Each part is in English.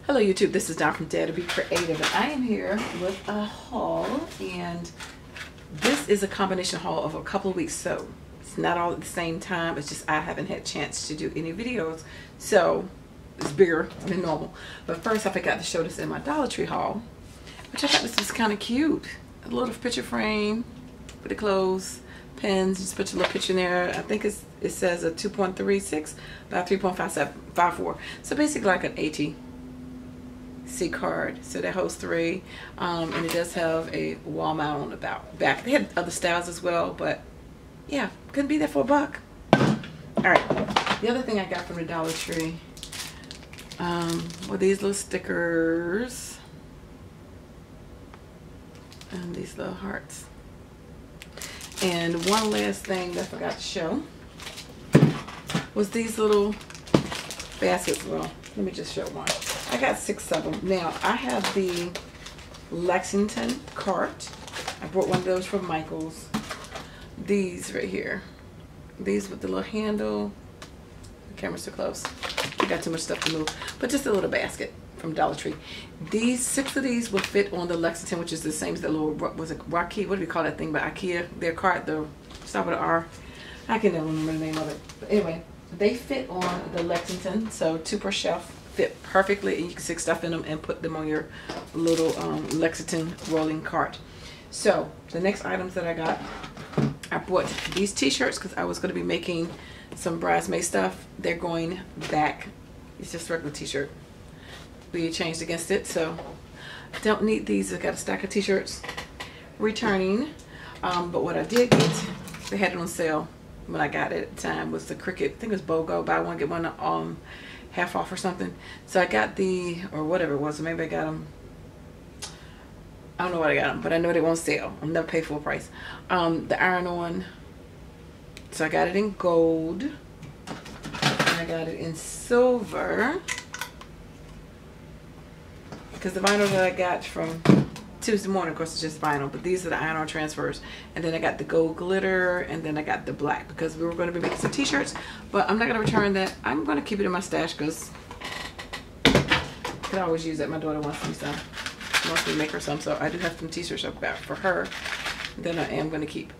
Hello YouTube, this is Don from DaretoBeCreative, and I am here with a haul, and this is a combination haul of a couple of weeks, so it's not all at the same time. It's just I haven't had a chance to do any videos, so it's bigger than normal. But first I forgot to show this in my Dollar Tree haul, which I thought this was kind of cute. A little picture frame with the clothes, pens, just put your little picture in there. I think it says a 2.36 by 3.54, so basically like an ATC card. So that holds 3, and it does have a wall mount on the back. They had other styles as well, but yeah, couldn't be there for $1. All right, the other thing I got from the Dollar Tree were these little stickers and these little hearts. And one last thing that I forgot to show was these little baskets. Well, let me just show one. I got 6 of them. Now, I have the Lexington cart. I brought one of those from Michael's. These right here. These with the little handle. The camera's too close. I got too much stuff to move. But just a little basket from Dollar Tree. These 6 of these will fit on the Lexington, which is the same as the little, was it Rocky? What do we call that thing by IKEA? Their cart, the start with an R. I can never remember the name of it. But anyway, they fit on the Lexington, so 2 per shelf. Fit perfectly, and you can stick stuff in them and put them on your little Lexington rolling cart. So the next items that I got, I bought these t-shirts because I was going to be making some bridesmaid stuff. They're going back. It's just a regular t-shirt. We changed against it, so don't need these. I got a stack of t-shirts returning, but what I did get, they had it on sale when I got it at the time, was the Cricket. I think it was BOGO, buy one get one half off or something. So I got the, or whatever it was, maybe I got them, I don't know what I got them, but I know they won't sell. I'll never pay full price. The iron-on, so I got it in gold, and I got it in silver, because the vinyl that I got from Tuesday morning, of course, it's just vinyl, but these are the iron-on transfers. And then I got the gold glitter, and then I got the black, because we were going to be making some t-shirts, but I'm not going to return that. I'm going to keep it in my stash, because I could always use it. My daughter wants me some. She wants me to make her some, so I do have some t-shirts up back for her that I am going to keep.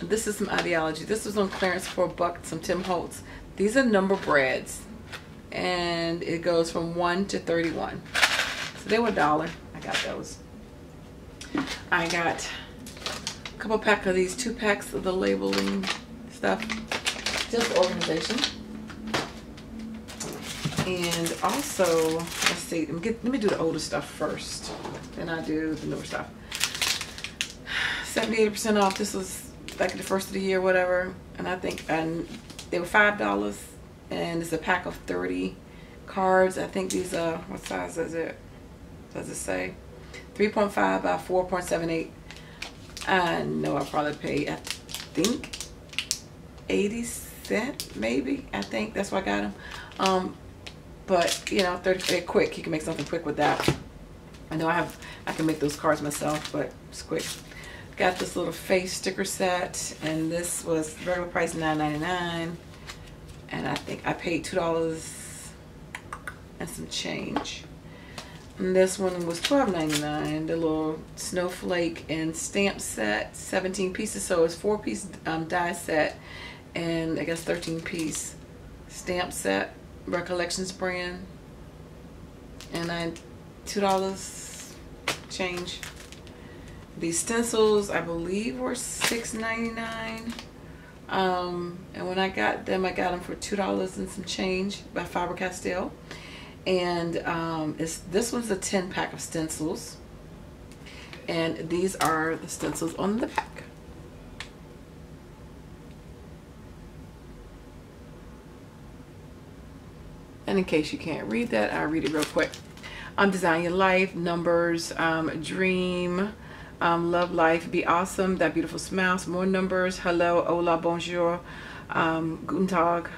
This is some Ideology. This was on clearance for $1, some Tim Holtz. These are number breads, and it goes from 1 to 31. So they were $1. I got those. I got a couple pack of these 2 packs of the labeling stuff, just organization. And also, let's see, let me do the older stuff first, then I do the newer stuff. 78% off. This was like the first of the year, whatever. And I think they were $5, and it's a pack of 30 cards. I think these are, what size is it? Does it say 3.5 by 4.78? I know I probably paid, I think 80 cents maybe. I think that's why I got them. But you know, 30, they're quick. You can make something quick with that. I know I can make those cards myself, but it's quick. Got this little face sticker set, and this was regular price $9.99, and I think I paid $2 and some change. And this one was $12.99. The little snowflake and stamp set, 17 pieces. So it's 4-piece die set, and I guess 13-piece stamp set. Recollections brand, and I $2 change. These stencils, I believe, were $6.99. And when I got them for $2 and some change by Faber-Castell. And this one's a 10-pack of stencils, and these are the stencils on the back. And in case you can't read that, I'll read it real quick. Design your life, numbers, dream, love life, be awesome, that beautiful smile, some more numbers, hello, hola, bonjour, guten tag,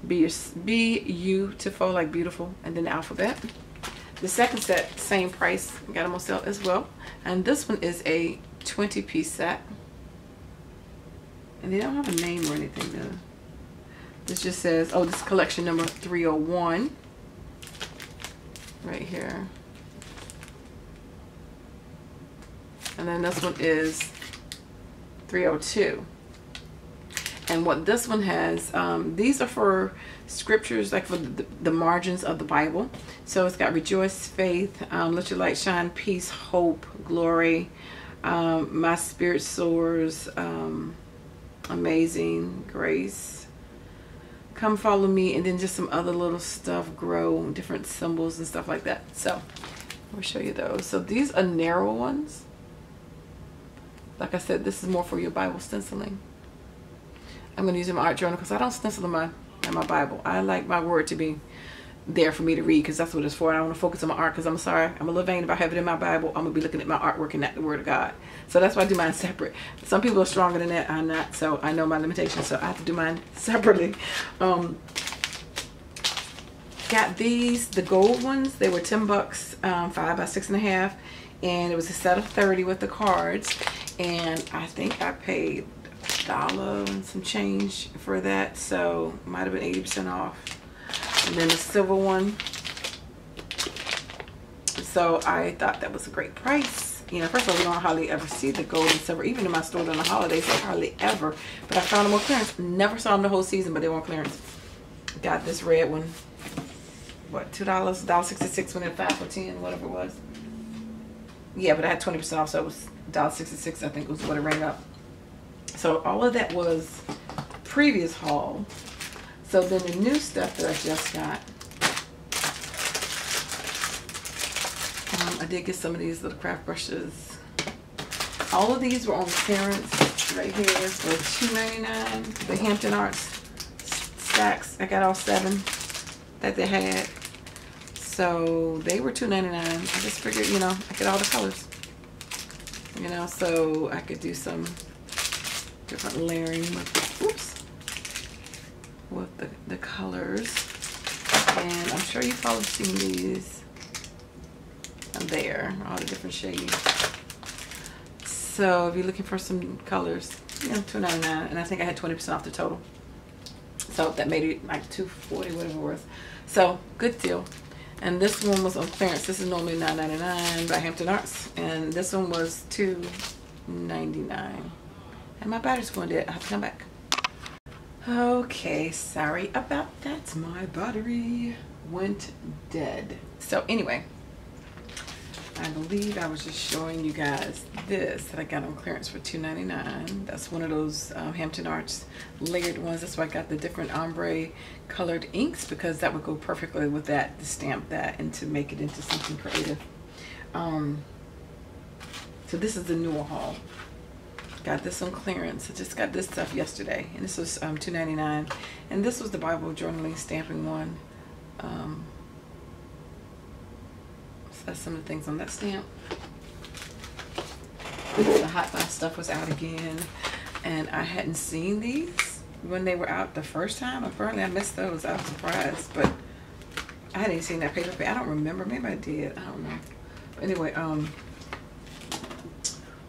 be beautiful, like beautiful, and then the alphabet. The second set, same price, got them on sale as well. And this one is a 20-piece set. And they don't have a name or anything though. This just says, oh, this is collection number 301. Right here. And then this one is 302. And what this one has, these are for scriptures, like for the margins of the Bible. So it's got rejoice, faith, let your light shine, peace, hope, glory, my spirit soars, amazing, grace, come follow me, and then just some other little stuff, grow, different symbols and stuff like that. So I'll show you those. So these are narrow ones. Like I said, this is more for your Bible stenciling. I'm going to use it in my art journal because I don't stencil in my Bible. I like my word to be there for me to read because that's what it's for. I don't want to focus on my art because I'm sorry, I'm a little vain. If I have it in my Bible, I'm going to be looking at my artwork and not the Word of God. So that's why I do mine separate. Some people are stronger than that. I'm not. So I know my limitations. So I have to do mine separately. Got these, the gold ones. They were 10 bucks, 5 by 6.5. And it was a set of 30 with the cards. And I think I paid $1 and some change for that, so might have been 80% off. And then the silver one, so I thought that was a great price. You know, first of all, we don't hardly ever see the gold and silver, even in my store during the holidays, I hardly ever, but I found them on clearance. Never saw them the whole season, but they were on clearance. Got this red one, what, $2, $1.66 when it 5 for 10, whatever it was. Yeah, but I had 20% off, so it was $1.66, I think was what it rang up. So all of that was previous haul. So then the new stuff that I just got, I did get some of these little craft brushes. All of these were on clearance right here for $2.99. The Hampton Arts stacks, I got all 7 that they had. So they were $2.99. I just figured, you know, I get all the colors. You know, so I could do some different layering with, with the colors. And I'm sure you've probably seen these there, all the different shades. So if you're looking for some colors, you know, $2.99, and I think I had 20% off the total. So that made it like $2.40, whatever it was. So good deal. And this one was on clearance. This is normally $9.99 by Hampton Arts, and this one was $2.99. And my battery's going dead. I have to come back. Okay, sorry about that. My battery went dead. So anyway, I believe I was just showing you guys this that I got on clearance for $2.99. That's one of those Hampton Arts layered ones. That's why I got the different ombre colored inks, because that would go perfectly with that, to stamp that and to make it into something creative. So this is the newer haul. Got this on clearance. I just got this stuff yesterday, and this was $2.99. And this was the Bible journaling stamping one. So that's some of the things on that stamp. The Hot Buy stuff was out again, and I hadn't seen these when they were out the first time. Apparently I missed those. I was surprised, but I hadn't even seen that paper. I don't remember. Maybe I did. I don't know. But anyway,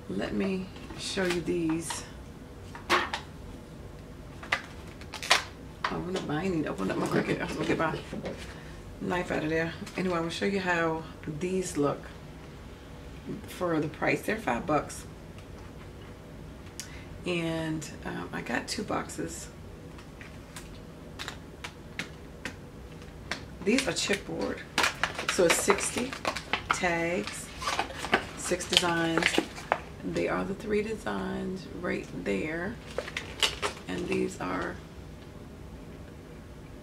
let me show you these. Open up I need to open up my Cricut. I'm gonna get my knife out of there. Anyway, I'm gonna show you how these look for the price. They're $5, and I got 2 boxes. These are chipboard, so it's 60 tags, 6 designs. They are the 3 designs right there, and these are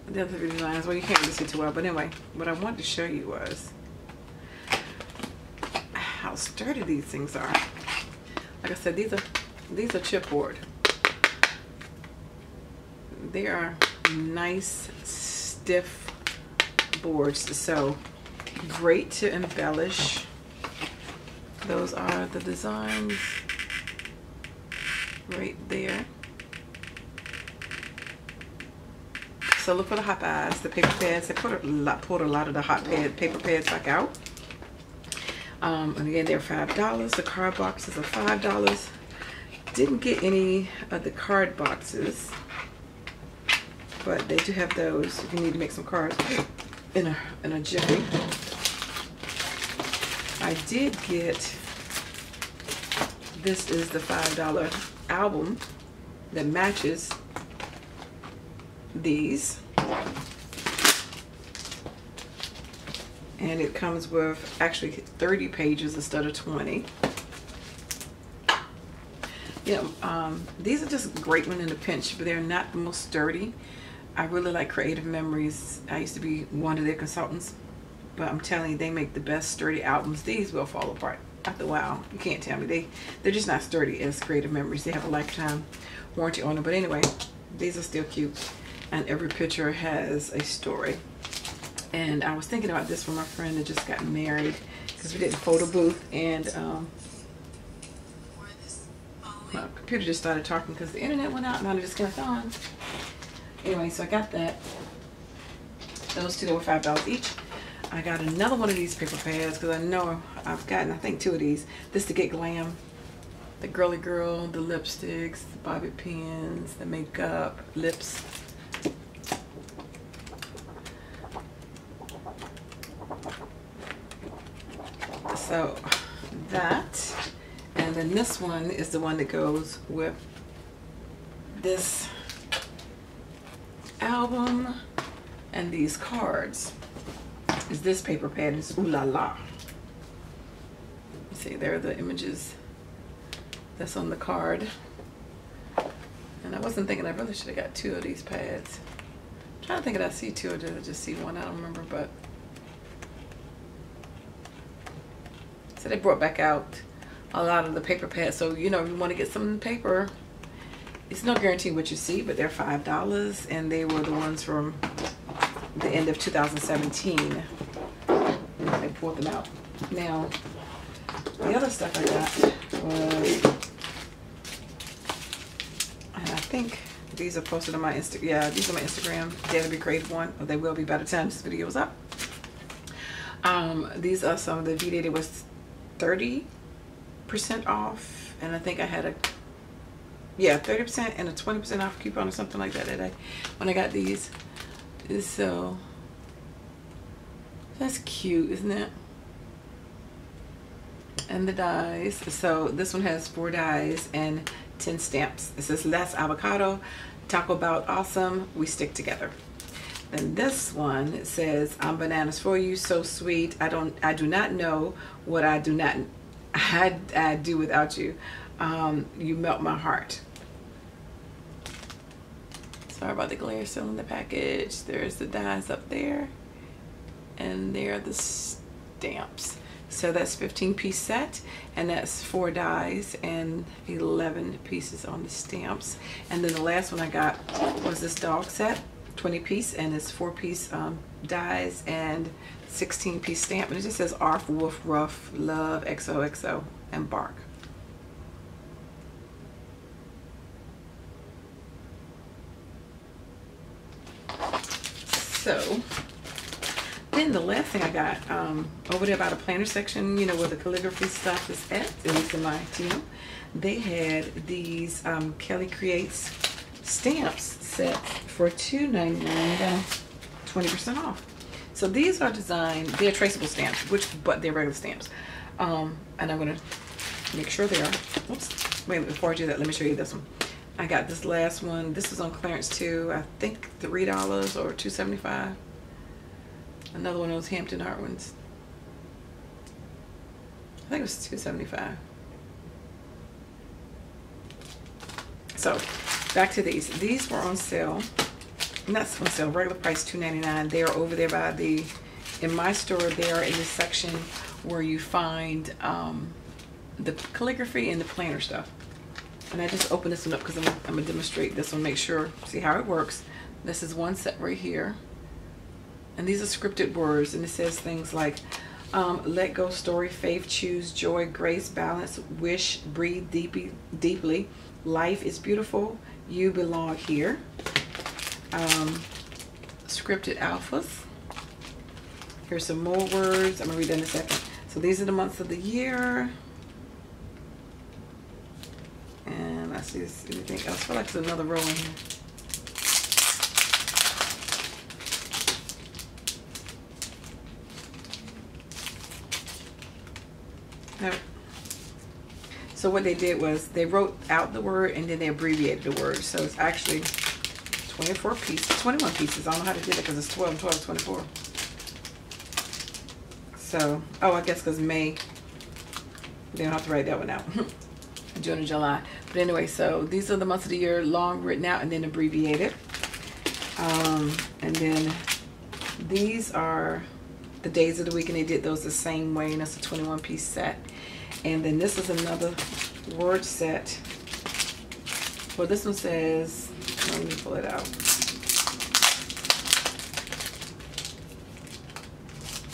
the other 3 designs. Well, you can't really see too well, but anyway, what I wanted to show you was how sturdy these things are. Like I said, these are chipboard. They are nice, stiff boards, so great to embellish. Those are the designs right there. So look for the hot buys, the paper pads. They pulled a lot of the paper pads back out. And again, they're $5. The card boxes are $5. Didn't get any of the card boxes. but they do have those if you need to make some cards in a jiffy. I did get, this is the $5 album that matches these. And it comes with actually 30 pages instead of 20. Yeah, these are just great when in a pinch, but they're not the most sturdy. I really like Creative Memories. I used to be one of their consultants, but I'm telling you, they make the best sturdy albums. These will fall apart after a while. You can't tell me. They're just not sturdy as Creative Memories. They have a lifetime warranty on them. But anyway, these are still cute, and every picture has a story. And I was thinking about this for my friend that just got married, because we did a photo booth, and my computer just started talking because the internet went out and I just got on. Anyway, so I got that. Those two, they were $5 each. I got another one of these paper pads because I know I've gotten, I think, 2 of these. This to get glam. The girly girl, the lipsticks, the bobby pins, the makeup, lips. So that, and then this one is the one that goes with this album and these cards. Is this paper pad. It's Ooh La La. You see, there are the images that's on the card. And I wasn't thinking, I really should have got 2 of these pads. I'm trying to think if I see 2 or did I just see 1? I don't remember, but so they brought back out a lot of the paper pads. So, you know, if you want to get some paper, it's no guarantee what you see, but they're $5, and they were the ones from the end of 2017. They pulled them out. Now, the other stuff I got was, and I think these are posted on my Instagram. Yeah, these are my Instagram, DaretoBeCreative one, or they will be by the time this video is up. These are some of the V-Day that was 30% off, and I think I had a 30% and a 20% off coupon or something like that today when I got these. So that's cute, isn't it? And the dies. So this one has 4 dies and 10 stamps. It says less avocado, talk about awesome, we stick together. Then this one, it says I'm bananas for you, so sweet. I do not know what I do without you. You melt my heart. Sorry about the glare still in the package. There's the dies up there, and there are the stamps. So that's 15-piece set, and that's 4 dies and 11 pieces on the stamps. And then the last one I got was this dog set, 20-piece, and it's 4-piece dies and 16-piece stamp, and it just says Arf, Wolf, Ruff, Love, XOXO, and Bark. So then the last thing I got over there by the planner section, you know, where the calligraphy stuff is at least in my team, they had these Kelly Creates stamps set for $2.99. Got 20% off. So these are designed, they're traceable stamps, but they're regular stamps. And I'm gonna make sure they are. Oops. Wait, before I do that, let me show you this one. I got this last one. This is on clearance too. I think $3 or $2.75. Another one of those Hampton Art ones. I think it was $2.75. So back to these. These were on sale. Not on sale. Regular price $2.99. They are over there by the, in my store, they are in the section where you find the calligraphy and the planner stuff. And I just opened this one up because I'm going to demonstrate this one, make sure, see how it works. This is one set right here. And these are scripted words, and it says things like, let go, story, faith, choose, joy, grace, balance, wish, breathe deeply. Life is beautiful. You belong here. Scripted alphas. Here's some more words. I'm going to read that in a second. So these are the months of the year. And I see anything else. I feel like there's another row in here. Nope. So what they did was they wrote out the word and then they abbreviated the word. So it's actually 24 pieces, 21 pieces. I don't know how they did it because it's 12, 12, 24. So, oh, I guess because May, they don't have to write that one out. June and July. But anyway, so these are the months of the year, long written out and then abbreviated. And then these are the days of the week, and they did those the same way, and that's a 21-piece set. And then this is another word set. Well, this one says, let me pull it out.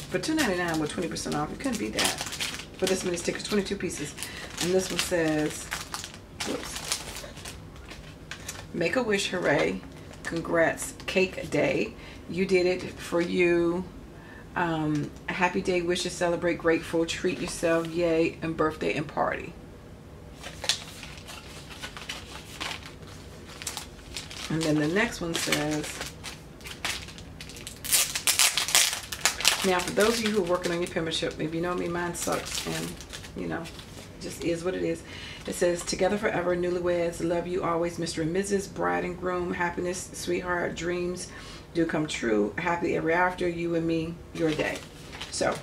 For $2.99 with 20% off, it couldn't beat that. For this many stickers, 22 pieces. And this one says, whoops, make a wish, hooray, congrats, cake day. You did it for you. A happy day, wishes, celebrate, grateful, treat yourself, yay, and birthday and party. And then the next one says, now for those of you who are working on your penmanship, if you know me, mine sucks, and you know, just is what it is. It says, together forever, newlyweds, love you always, Mr. and Mrs., bride and groom, happiness, sweetheart, dreams do come true, happy ever after, you and me, your day. So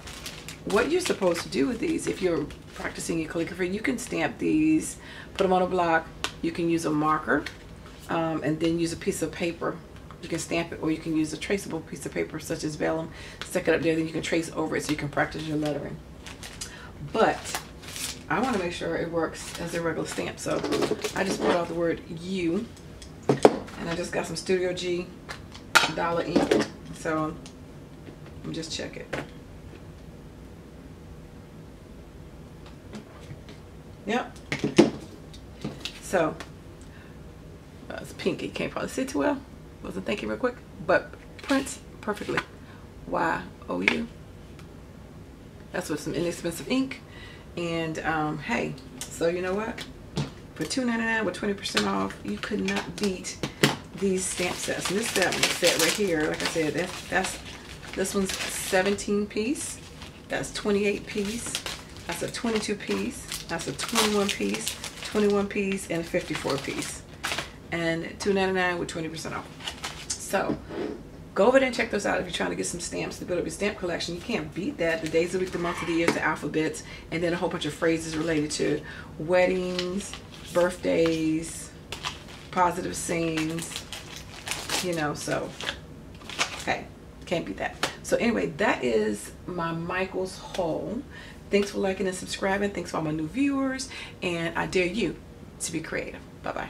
what you're supposed to do with these, if you're practicing your calligraphy, you can stamp these, put them on a block. You can use a marker, and then use a piece of paper. You can stamp it, or you can use a traceable piece of paper such as vellum, stick it up there, then you can trace over it so you can practice your lettering. But I want to make sure it works as a regular stamp, so I just pulled out the word U, and I just got some Studio G dollar ink, so let me just check it. Yep. So it's pinky, can't probably see too well, wasn't thinking real quick, but prints perfectly. Y-O-U. That's with some inexpensive ink. And hey, so you know what, for $2.99 with 20% off, you could not beat these stamp sets. And this set right here, like I said, this one's 17 piece, that's 28 piece, that's a 22 piece, that's a 21 piece, 21 piece, and a 54 piece, and $2.99 with 20% off. So go over there and check those out if you're trying to get some stamps to build up your stamp collection. You can't beat that. The days of the week, the month of the year, the alphabets, and then a whole bunch of phrases related to weddings, birthdays, positive scenes, you know, so hey, can't beat that. So anyway, that is my Michael's haul. Thanks for liking and subscribing. Thanks for all my new viewers, and I dare you to be creative. Bye-bye.